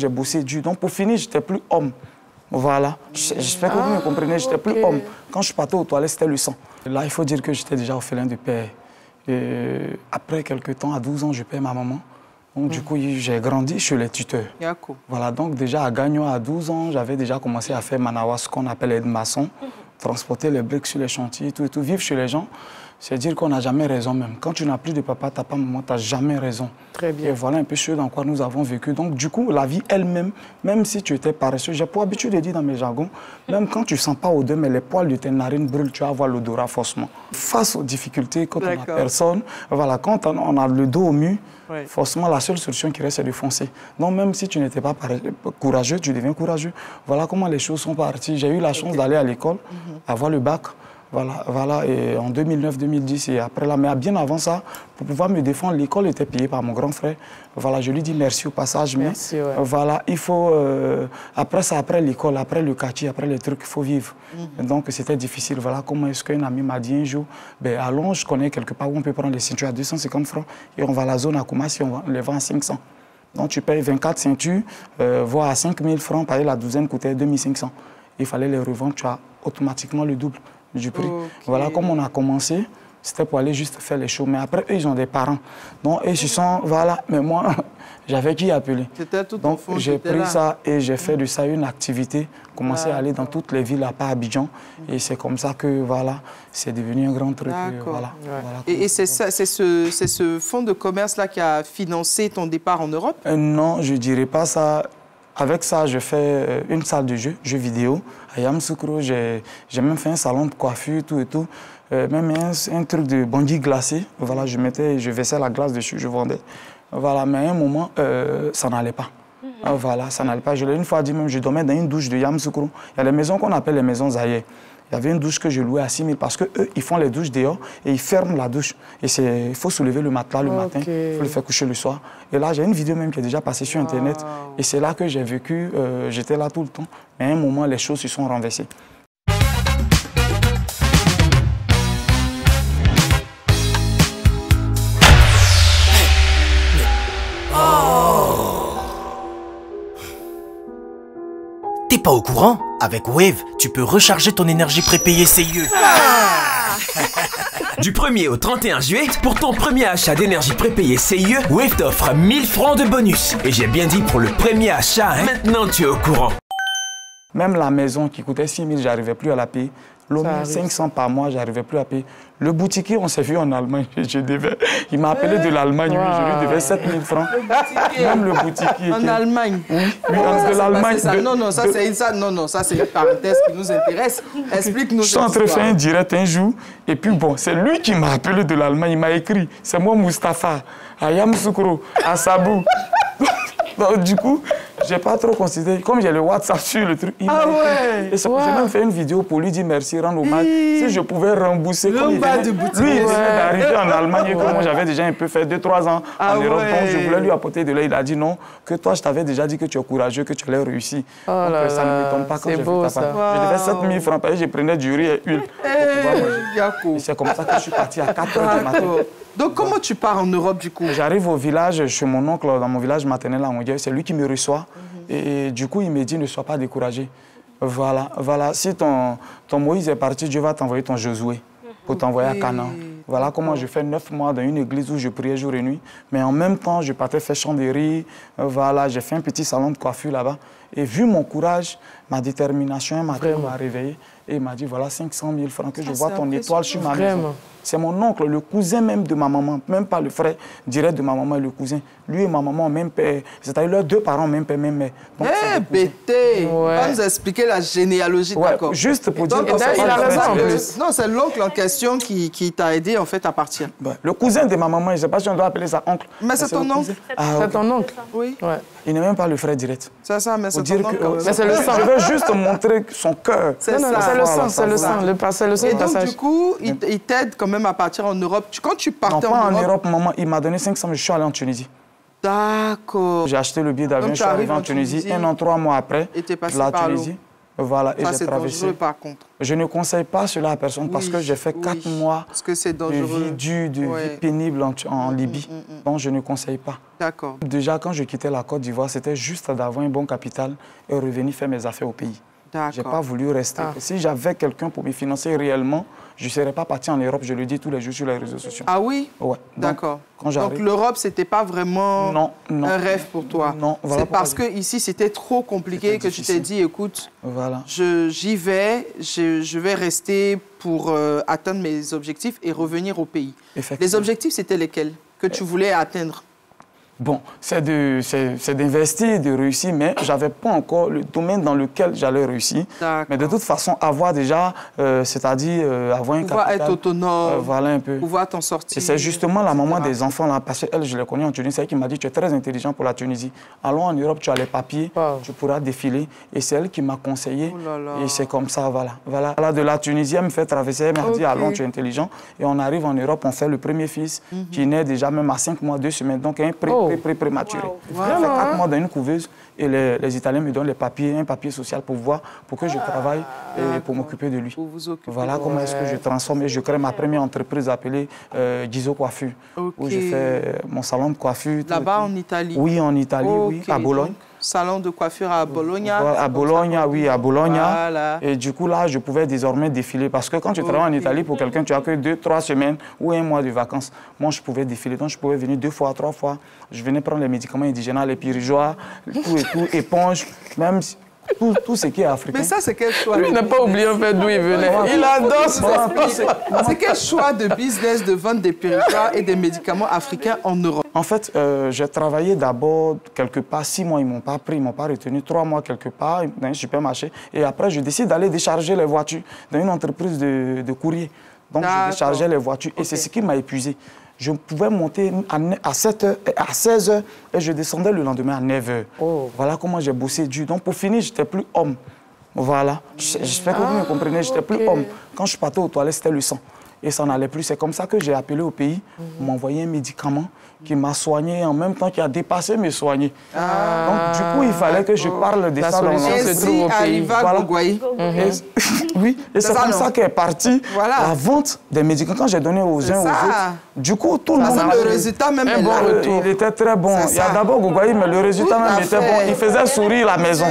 j'ai bossé dur. Donc, pour finir, je n'étais plus homme. Voilà. J'espère que vous me comprenez, je n'étais plus homme. Quand je partais aux toilettes, c'était le sang. Là, il faut dire que j'étais déjà orphelin de père. Et après quelques temps, à 12 ans, je perds ma maman. Donc, du coup, j'ai grandi chez les tuteurs. Voilà, donc déjà à Gagnon, à 12 ans, j'avais déjà commencé à faire Manawa, ce qu'on appelle aide-maçon, transporter les briques sur les chantiers, tout et tout, vivre chez les gens. C'est dire qu'on n'a jamais raison même. Quand tu n'as plus de papa, t'as pas maman, tu n'as jamais raison. Très bien. Et voilà un peu ce dans quoi nous avons vécu. Donc du coup, la vie elle-même, même si tu étais paresseux, j'ai pour habitude de dire dans mes jargons, même quand tu ne sens pas odeur, mais les poils de tes narines brûlent, tu vas avoir l'odorat forcément. Face aux difficultés, quand on n'a personne, voilà, quand on a le dos au mur, forcément la seule solution qui reste, c'est de foncer. Donc même si tu n'étais pas courageux, tu deviens courageux. Voilà comment les choses sont parties. J'ai eu la chance d'aller à l'école, avoir le bac. Voilà, et en 2009-2010 et après là, mais bien avant ça, pour pouvoir me défendre, l'école était payée par mon grand frère. Voilà, je lui dis merci au passage, mais voilà, il faut, après ça, après l'école, après le quartier, après les trucs, il faut vivre. Donc c'était difficile. Voilà comment est-ce qu'un ami m'a dit un jour, ben, allons, je connais quelque part où on peut prendre les ceintures à 250 francs et on va à la zone à Koumassi, on les vend à 500. Donc tu payes 24 ceintures, voire à 5000 francs, pareil, la douzaine coûtait 2500. Il fallait les revendre, tu as automatiquement le double du prix. Voilà, comme on a commencé, c'était pour aller juste faire les shows. Mais après, eux, ils ont des parents. Donc, ils se sont, voilà, mais moi, j'avais qui appeler. Donc, j'ai pris ça et j'ai fait de ça une activité, commencé à aller dans toutes les villes à part Abidjan. Et c'est comme ça que, voilà, c'est devenu un grand truc. Voilà, et c'est ce fonds de commerce-là qui a financé ton départ en Europe? Non, je ne dirais pas ça. Avec ça, je fais une salle de jeux vidéo. À Yamoussoukro, j'ai même fait un salon de coiffure, tout et tout. Même un truc de bandit glacé. Voilà, je versais la glace dessus, je vendais. Voilà, mais à un moment, ça n'allait pas. Voilà, ça n'allait pas. Je l'ai une fois dit même, je dormais dans une douche de Yamoussoukro. Il y a les maisons qu'on appelle les maisons Zaïre. Il y avait une douche que je louais à 6 000 parce qu'eux, ils font les douches dehors et ils ferment la douche. Et il faut soulever le matelas le matin, il faut le faire coucher le soir. Et là, j'ai une vidéo même qui est déjà passée sur Internet. Et c'est là que j'ai vécu, j'étais là tout le temps. Mais à un moment, les choses se sont renversées. T'es pas au courant? Avec Wave, tu peux recharger ton énergie prépayée CIE. Du 1er au 31 juillet, pour ton premier achat d'énergie prépayée CIE, Wave t'offre 1000 francs de bonus. Et j'ai bien dit pour le premier achat, hein? Maintenant tu es au courant. Même la maison qui coûtait 6 000, j'arrivais plus à la payer. L'eau, 500 par mois, j'arrivais plus à payer. Le boutiquier, on s'est vu en Allemagne. Il m'a appelé de l'Allemagne, je lui devais 7 000 francs. Même le boutiquier. En Allemagne? Oui, de l'Allemagne. Non, ça c'est une parenthèse qui nous intéresse. Explique-nous. Je suis en train de faire un direct un jour, et puis bon, c'est lui qui m'a appelé de l'Allemagne. Il m'a écrit, c'est moi Mustapha, à Yamoussoukro, à Sabou. Donc, du coup, j'ai pas trop considéré. Comme j'ai le WhatsApp sur le truc, j'ai même fait une vidéo pour lui dire merci, rendre hommage. Si je pouvais rembourser comme il venait, lui, il venait d'arriver en Allemagne et que moi, j'avais déjà un peu fait 2-3 ans en Europe. Donc, je voulais lui apporter de l'aide. Il a dit non, que toi, je t'avais déjà dit que tu es courageux, que tu allais réussir. Donc, ça ne m'étonne pas quand j'ai vu ta part. Je devais 7 000 francs, parce que je prenais du riz et huile pour pouvoir manger. C'est comme ça que je suis parti à 4 h du matin. Donc, comment tu pars en Europe, du coup? J'arrive au village, chez mon oncle, dans mon village maternel à Ongué. C'est lui qui me reçoit. Et du coup, il me dit, ne sois pas découragé. Voilà. Si ton Moïse est parti, Dieu va t'envoyer ton Josué pour t'envoyer à Canaan. Voilà comment je fais 9 mois dans une église où je priais jour et nuit. Mais en même temps, je partais faire chant de riz. Voilà, j'ai fait un petit salon de coiffure là-bas. Et vu mon courage, ma détermination, un matin, m'a réveillé. Et il m'a dit, voilà 500 000 francs, que je vois ton étoile sur ma maison. C'est mon oncle, le cousin même de ma maman, même pas le frère direct de ma maman et le cousin. Lui et ma maman, même père. C'est-à-dire leurs deux parents, même père, même mère. Bété, on va nous expliquer la généalogie, d'accord. Juste pour dire que il a raison en plus. Non, c'est l'oncle en question qui t'a aidé en fait à partir. Le cousin de ma maman, je ne sais pas si on doit appeler ça oncle. Mais c'est ton oncle. C'est ton oncle. Oui. Il n'est même pas le frère direct. C'est ça, mais c'est ton oncle. Mais c'est le sang. Je veux juste montrer son cœur. C'est le sang, c'est le sang. Et donc, du coup, il t'aide quand même à partir en Europe. Quand tu partais en Europe, maman, il m'a donné 500 000, je suis allé en Tunisie. D'accord. J'ai acheté le billet d'avion, je suis arrivé en Tunisie. 1 an, 3 mois après, et t'es passé la par Tunisie. Voilà, et Ça, j'ai c'est traversé. dangereux, par contre. Je ne conseille pas cela à personne parce que j'ai fait 4 mois parce que c'est de dangereux. vie dure, de vie pénible en Libye. Donc, je ne conseille pas. D'accord. Déjà, quand je quittais la Côte d'Ivoire, c'était juste d'avoir un bon capital et revenir faire mes affaires au pays. Je n'ai pas voulu rester. Si j'avais quelqu'un pour me financer réellement, je ne serais pas parti en Europe, je le dis tous les jours sur les réseaux sociaux. Ah oui? Ouais. D'accord. Donc l'Europe, ce n'était pas vraiment un rêve pour toi? Non. Voilà, c'est parce que ici, c'était trop compliqué que tu t'es dit, écoute, j'y vais, je vais rester pour atteindre mes objectifs et revenir au pays. Les objectifs, c'était lesquels que tu voulais atteindre? Bon, c'est d'investir, de réussir, mais je n'avais pas encore le domaine dans lequel j'allais réussir. Mais de toute façon, avoir déjà, c'est-à-dire avoir un pouvoir capital... être autonome, voilà un peu. pouvoir t'en sortir. Et c'est justement la maman des enfants, là, parce qu'elle, je l'ai connue en Tunisie, c'est elle qui m'a dit, tu es très intelligent pour la Tunisie. Allons en Europe, tu as les papiers, tu pourras défiler. Et c'est elle qui m'a conseillé. Et c'est comme ça, voilà. De la Tunisie, elle me fait traverser, elle m'a dit, allons, tu es intelligent. Et on arrive en Europe, on fait le premier fils, qui naît déjà même à 5 mois, 2 semaines. Donc, un prématuré. J'ai fait 4 mois dans une couveuse et les Italiens me donnent les papiers, un papier social pour que je travaille et pour m'occuper de lui. Voilà comment est-ce que je transforme et je crée ma première entreprise appelée Gizo Coiffure, où je fais mon salon de coiffure. Là-bas en Italie? Oui, en Italie, oui, à Bologne. Donc, salon de coiffure à Bologna? À Bologne, oui, à Bologne. Voilà. Et du coup, là, je pouvais désormais défiler. Parce que quand tu travailles en Italie, pour quelqu'un, tu as que 2-3 semaines ou 1 mois de vacances. Moi, je pouvais défiler. Donc, je pouvais venir 2 fois, 3 fois. Je venais prendre les médicaments indigènes, les pirigeois, tout, éponge, même tout ce qui est africain. Mais ça, c'est quel choix? Lui, il n'a pas oublié en fait d'où il venait. Il adore ça. C'est quel choix de business de vendre des pirigeois et des médicaments africains en Europe? En fait, j'ai travaillé d'abord quelque part 6 mois, ils ne m'ont pas pris, ils ne m'ont pas retenu, 3 mois quelque part dans un supermarché. Et après, je décide d'aller décharger les voitures dans une entreprise de courrier. Donc, je déchargeais les voitures et c'est ce qui m'a épuisé. Je pouvais monter à 7 h, à 16 h et je descendais le lendemain à 9 h. Voilà comment j'ai bossé dur. Donc, pour finir, je n'étais plus homme. Voilà. J'espère que vous me comprenez, je n'étais plus homme. Quand je partais aux toilettes, c'était le sang. Et ça n'allait plus. C'est comme ça que j'ai appelé au pays. On m'a envoyé un médicament qui m'a soigné en même temps qui a dépassé mes soignés. Donc, du coup, il fallait que je parle de ça dans l'entreprise. Oui, et c'est comme ça qu'est partie la vente des médicaments. Quand j'ai donné aux uns aux autres, du coup, tout le monde... Le résultat même est là. Il était très bon. Il y a d'abord Gougaï, mais le résultat même était bon. Il faisait sourire la maison.